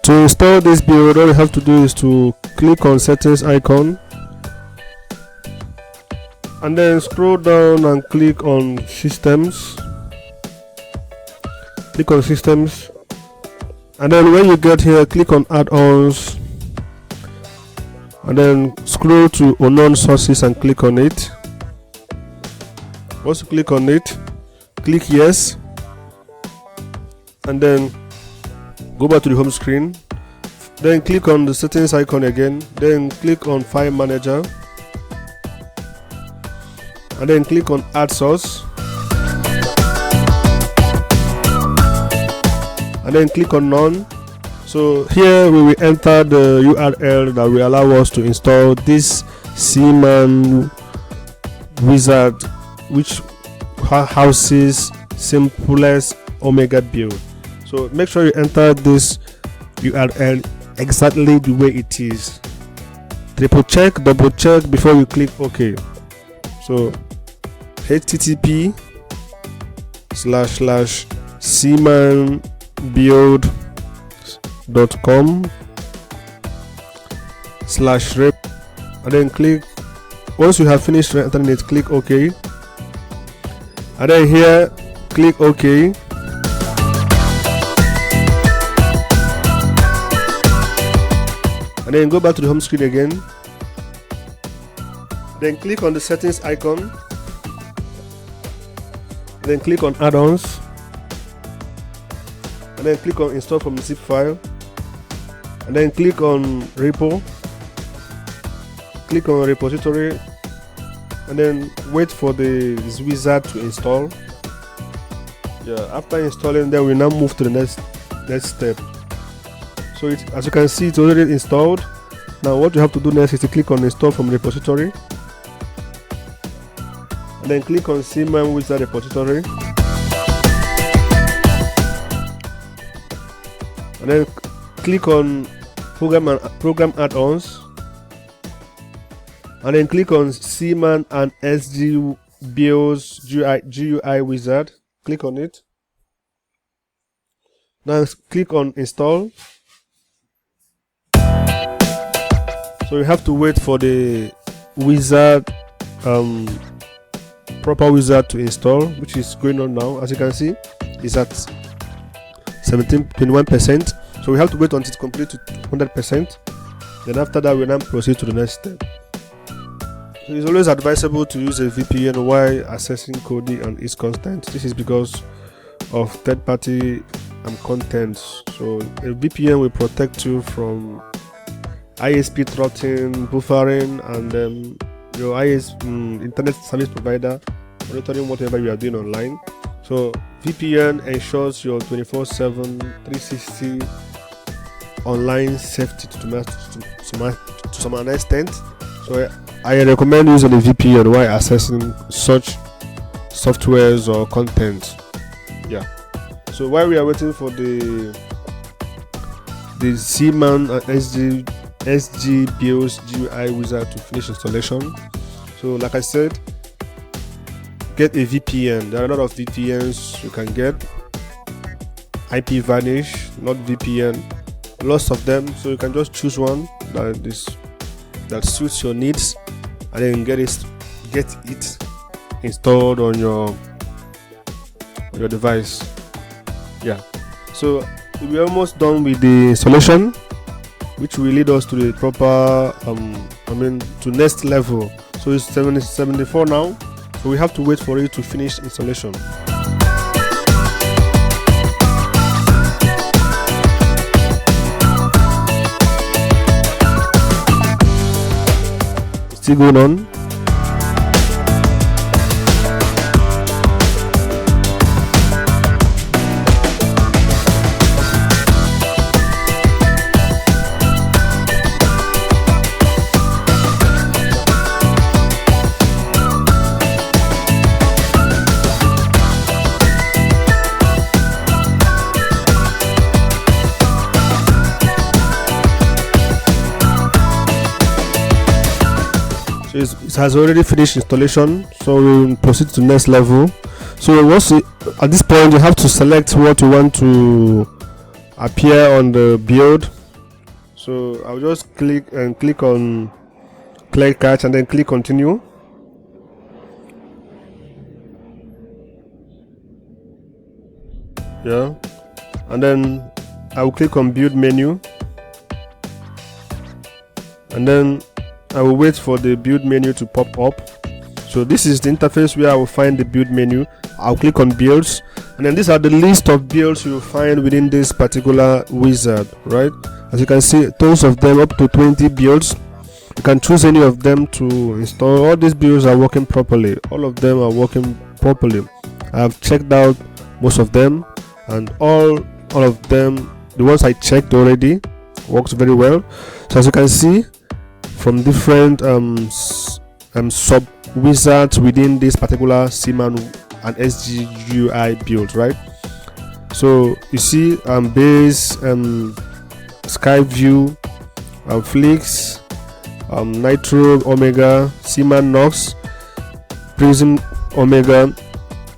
To install this build, all you have to do is to click on settings icon and then scroll down and click on systems. Click on systems, and then when you get here, click on add-ons, and then scroll to unknown sources and click on it. Once you click on it, click yes, and then go back to the home screen. Then click on the settings icon again, then click on file manager, and then click on add source, and then click on none. So here we will enter the URL that will allow us to install this CMan wizard, which houses SIMPLEX Omega build. So make sure you enter this URL exactly the way it is. Triple check, double check before you click OK. So http://cmanbuild.com/rep, and then click. Once you have finished entering it, click OK, and then here click OK. And then go back to the home screen again. Then click on the settings icon. Then click on add-ons. And then click on install from the zip file. And then click on repo. Click on repository. And then wait for the wizard to install. After installing, then we now move to the next step. So as you can see, it's already installed. Now what you have to do next is to click on install from repository, and then click on CMan wizard repository, and then click on program add-ons, and then click on CMan and SG BIOS GUI wizard. Click on it. Now click on install. So you have to wait for the wizard, proper wizard to install, which is going on now. As you can see, it's at 17.1%. So we have to wait until it completes to 100%. Then after that, we now proceed to the next step. So it's always advisable to use a VPN while accessing Kodi and its content. This is because of third-party content. So a VPN will protect you from ISP throttling, buffering, and your internet service provider monitoring whatever you are doing online. So VPN ensures your 24/7, 360 online safety to some extent. So I recommend using a VPN while accessing such softwares or content. So while we are waiting for the CMan and SG BIOS GUI wizard to finish installation, so like I said, get a VPN. There are a lot of VPNs you can get. IP Vanish, not VPN, lots of them. So you can just choose one that suits your needs, and then get it installed on your device. So we're almost done with the installation, which will lead us to the proper to next level. So it's 74 now, so we have to wait for it to finish installation. It's still going on. So it has already finished installation, so we'll proceed to the next level. So at this point, you have to select what you want to appear on the build. So I'll just click on clear cache and then click continue. Yeah, and then I will click on build menu, and then I will wait for the build menu to pop up. So this is the interface where I will find the build menu. I'll click on builds, and then these are the list of builds you will find within this particular wizard, right? As you can see, tons of them, up to 20 builds. You can choose any of them to install. All these builds are working properly. All of them are working properly. I have checked out most of them, and all of them, the ones I checked already, works very well. So as you can see, from different sub wizards within this particular CMAN and SGUI build, right? So you see base, Skyview, Flix, Nitro, Omega, CMAN Nox, Prism, Omega.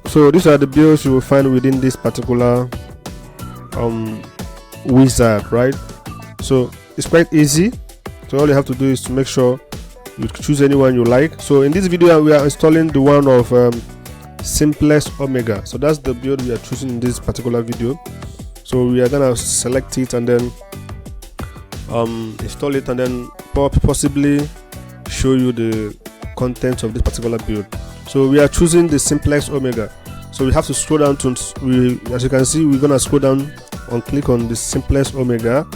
So these are the builds you will find within this particular wizard, right? So it's quite easy. So all you have to do is to make sure you choose anyone you like. So in this video we are installing the one of SIMPLEX Omega. So that's the build we are choosing in this particular video. So we are gonna select it and then install it, and then possibly show you the contents of this particular build. So we are choosing the SIMPLEX Omega. So we have to scroll down to, as you can see, we're gonna scroll down and click on the SIMPLEX Omega,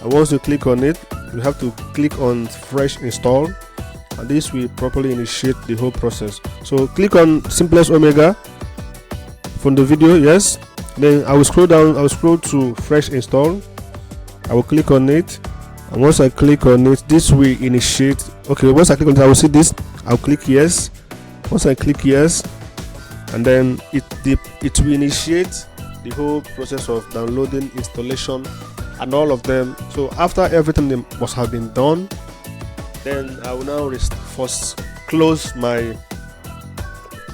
and once you click on it, you have to click on fresh install, and this will properly initiate the whole process. So click on SIMPLEX Omega from the video, yes. Then I will scroll down, I will scroll to fresh install. I will click on it, and once I click on it, this will initiate. Okay, once I click on it, I will see this. I'll click yes. Once I click yes, and then it will initiate the whole process of downloading, installation, and all of them. So after everything must have been done, then I will now first close my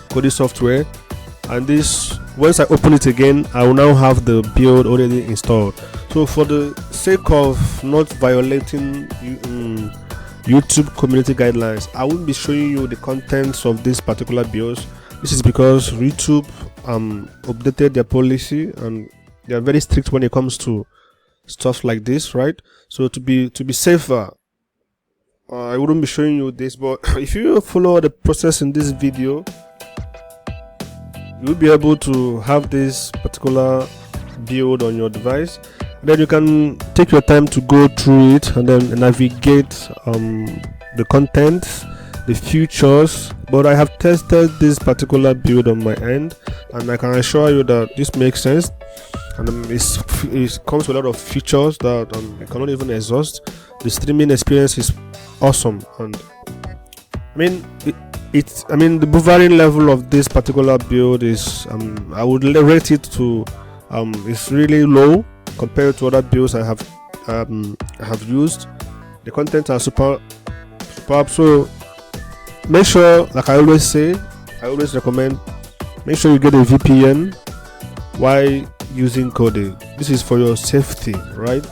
Kodi software, and this, once I open it again, I will now have the build already installed. So for the sake of not violating YouTube community guidelines, I won't be showing you the contents of this particular build. This is because YouTube updated their policy, and they are very strict when it comes to stuff like this, right? So to be safer, I wouldn't be showing you this, but if you follow the process in this video, you'll be able to have this particular build on your device. Then you can take your time to go through it and then navigate the content, the features. But I have tested this particular build on my end, and I can assure you that this makes sense, and it comes with a lot of features that I cannot even exhaust. The streaming experience is awesome, and I mean the buffering level of this particular build is I would rate it to it's really low compared to other builds I have used. The contents are superb. So make sure, like I always say, I always recommend, make sure you get a VPN while using Kodi. This is for your safety, right?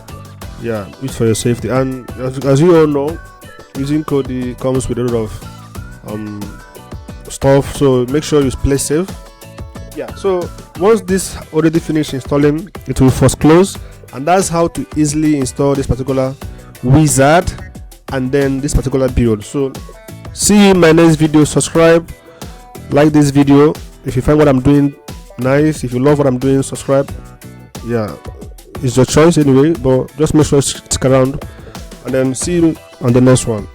Yeah, it's for your safety. And as you all know, using Kodi comes with a lot of stuff, so make sure you play safe. Yeah, so once this already finished installing, it will first close, and that's how to easily install this particular wizard and then this particular build. So see you in my next video. Subscribe, like this video if you find what I'm doing nice. If you love what I'm doing, subscribe. Yeah, it's your choice anyway, but just make sure you stick around, and then see you on the next one.